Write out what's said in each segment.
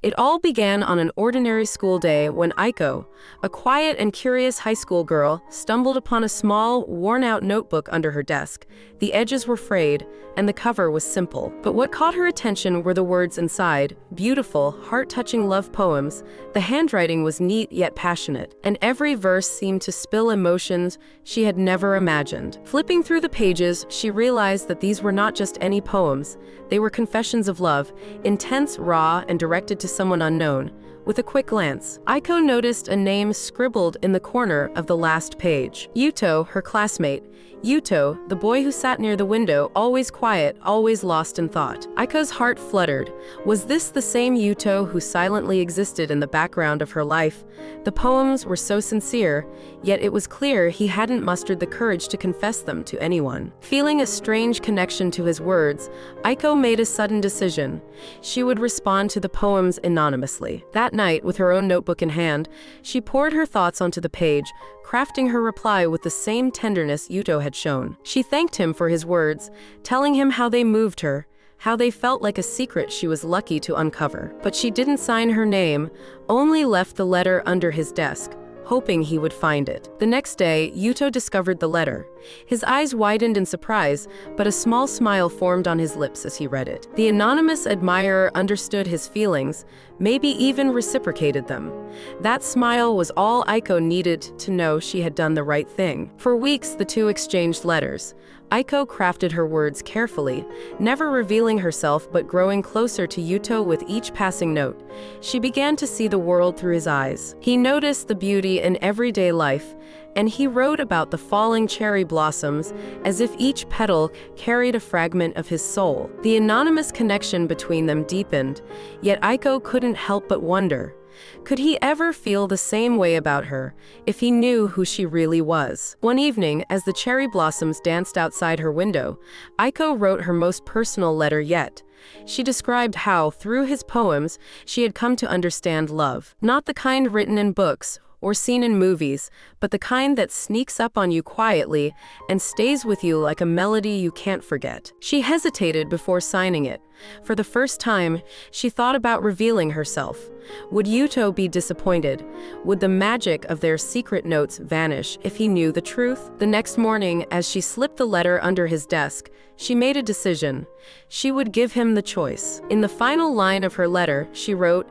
It all began on an ordinary school day when Aiko, a quiet and curious high school girl, stumbled upon a small, worn-out notebook under her desk. The edges were frayed, and the cover was simple. But what caught her attention were the words inside, beautiful, heart-touching love poems. The handwriting was neat yet passionate, and every verse seemed to spill emotions she had never imagined. Flipping through the pages, she realized that these were not just any poems. They were confessions of love, intense, raw, and directed to someone unknown. With a quick glance, Aiko noticed a name scribbled in the corner of the last page. Yuto, her classmate. Yuto, the boy who sat near the window, always quiet, always lost in thought. Aiko's heart fluttered. Was this the same Yuto who silently existed in the background of her life? The poems were so sincere, yet it was clear he hadn't mustered the courage to confess them to anyone. Feeling a strange connection to his words, Aiko made a sudden decision. She would respond to the poems anonymously. That night, with her own notebook in hand, she poured her thoughts onto the page, crafting her reply with the same tenderness Yuto had shown. She thanked him for his words, telling him how they moved her, how they felt like a secret she was lucky to uncover. But she didn't sign her name, only left the letter under his desk, hoping he would find it. The next day, Yuto discovered the letter. His eyes widened in surprise, but a small smile formed on his lips as he read it. The anonymous admirer understood his feelings, maybe even reciprocated them. That smile was all Aiko needed to know she had done the right thing. For weeks, the two exchanged letters. Aiko crafted her words carefully, never revealing herself but growing closer to Yuto with each passing note. She began to see the world through his eyes. He noticed the beauty in everyday life, and he wrote about the falling cherry blossoms as if each petal carried a fragment of his soul. The anonymous connection between them deepened, yet Aiko couldn't help but wonder. Could he ever feel the same way about her if he knew who she really was? One evening, as the cherry blossoms danced outside her window, Aiko wrote her most personal letter yet. She described how, through his poems, she had come to understand love. Not the kind written in books or seen in movies, but the kind that sneaks up on you quietly and stays with you like a melody you can't forget. She hesitated before signing it. For the first time, she thought about revealing herself. Would Yuto be disappointed? Would the magic of their secret notes vanish if he knew the truth? The next morning, as she slipped the letter under his desk, she made a decision. She would give him the choice. In the final line of her letter, she wrote,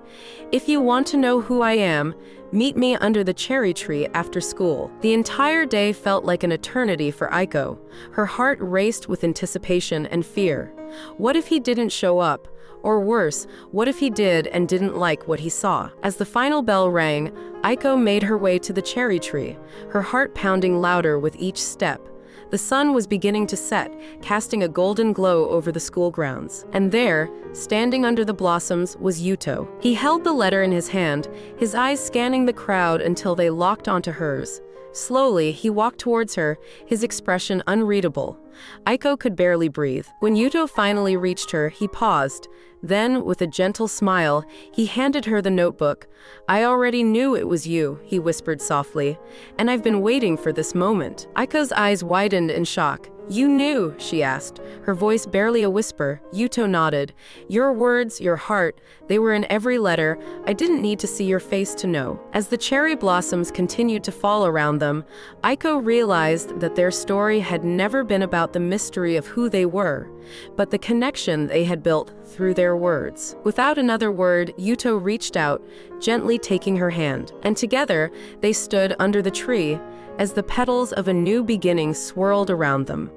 "If you want to know who I am, meet me under the cherry tree after school." The entire day felt like an eternity for Aiko. Her heart raced with anticipation and fear. What if he didn't show up? Or worse, what if he did and didn't like what he saw? As the final bell rang, Aiko made her way to the cherry tree, her heart pounding louder with each step. The sun was beginning to set, casting a golden glow over the school grounds. And there, standing under the blossoms, was Yuto. He held the letter in his hand, his eyes scanning the crowd until they locked onto hers. Slowly, he walked towards her, his expression unreadable. Aiko could barely breathe. When Yuto finally reached her, he paused. Then, with a gentle smile, he handed her the notebook. "I already knew it was you," he whispered softly, "and I've been waiting for this moment." Aiko's eyes widened in shock. "You knew?" she asked, her voice barely a whisper. Yuto nodded. "Your words, your heart, they were in every letter. I didn't need to see your face to know." As the cherry blossoms continued to fall around them, Aiko realized that their story had never been about the mystery of who they were, but the connection they had built through their words. Without another word, Yuto reached out, gently taking her hand, and together they stood under the tree as the petals of a new beginning swirled around them.